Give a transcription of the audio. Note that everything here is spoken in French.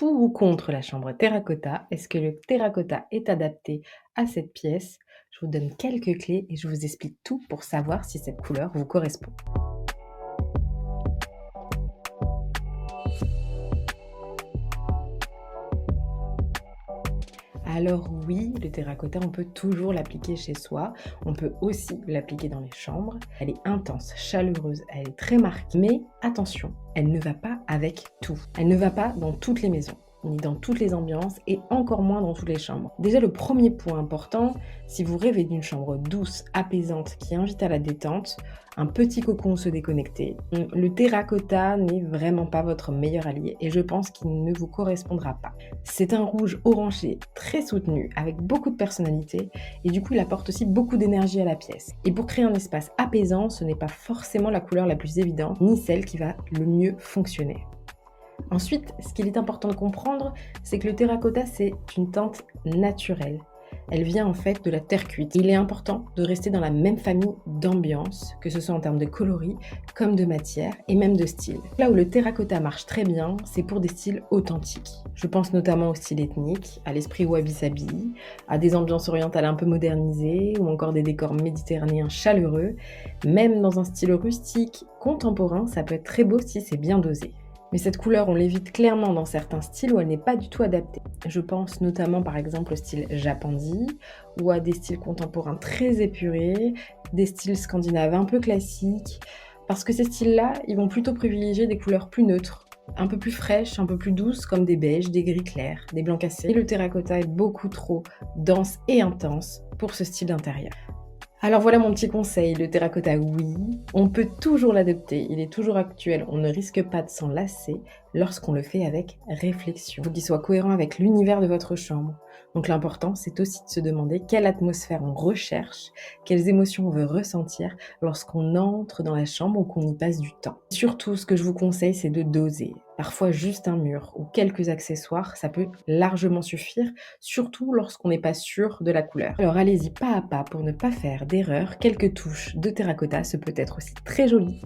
Pour ou contre la chambre terracotta? Est-ce que le terracotta est adapté à cette pièce? Je vous donne quelques clés et je vous explique tout pour savoir si cette couleur vous correspond. Alors oui, le terracotta, on peut toujours l'appliquer chez soi. On peut aussi l'appliquer dans les chambres. Elle est intense, chaleureuse, elle est très marquée. Mais attention, elle ne va pas avec tout. Elle ne va pas dans toutes les maisons, ni dans toutes les ambiances et encore moins dans toutes les chambres. Déjà, le premier point important, si vous rêvez d'une chambre douce, apaisante, qui invite à la détente, un petit cocon où se déconnecter, le terracotta n'est vraiment pas votre meilleur allié et je pense qu'il ne vous correspondra pas. C'est un rouge orangé très soutenu avec beaucoup de personnalité et du coup il apporte aussi beaucoup d'énergie à la pièce. Et pour créer un espace apaisant, ce n'est pas forcément la couleur la plus évidente ni celle qui va le mieux fonctionner. Ensuite, ce qu'il est important de comprendre, c'est que le terracotta, c'est une teinte naturelle. Elle vient en fait de la terre cuite. Il est important de rester dans la même famille d'ambiance, que ce soit en termes de coloris, comme de matière et même de style. Là où le terracotta marche très bien, c'est pour des styles authentiques. Je pense notamment au style ethnique, à l'esprit wabi-sabi, à des ambiances orientales un peu modernisées ou encore des décors méditerranéens chaleureux. Même dans un style rustique, contemporain, ça peut être très beau si c'est bien dosé. Mais cette couleur, on l'évite clairement dans certains styles où elle n'est pas du tout adaptée. Je pense notamment par exemple au style japandi ou à des styles contemporains très épurés, des styles scandinaves un peu classiques, parce que ces styles-là, ils vont plutôt privilégier des couleurs plus neutres, un peu plus fraîches, un peu plus douces, comme des beiges, des gris clairs, des blancs cassés. Et le terracotta est beaucoup trop dense et intense pour ce style d'intérieur. Alors voilà mon petit conseil, le terracotta oui, on peut toujours l'adopter, il est toujours actuel, on ne risque pas de s'en lasser lorsqu'on le fait avec réflexion. Il faut qu'il soit cohérent avec l'univers de votre chambre. Donc l'important, c'est aussi de se demander quelle atmosphère on recherche, quelles émotions on veut ressentir lorsqu'on entre dans la chambre ou qu'on y passe du temps. Surtout, ce que je vous conseille, c'est de doser. Parfois, juste un mur ou quelques accessoires, ça peut largement suffire, surtout lorsqu'on n'est pas sûr de la couleur. Alors allez-y pas à pas pour ne pas faire d'erreur. Quelques touches de terracotta, ce peut être aussi très joli.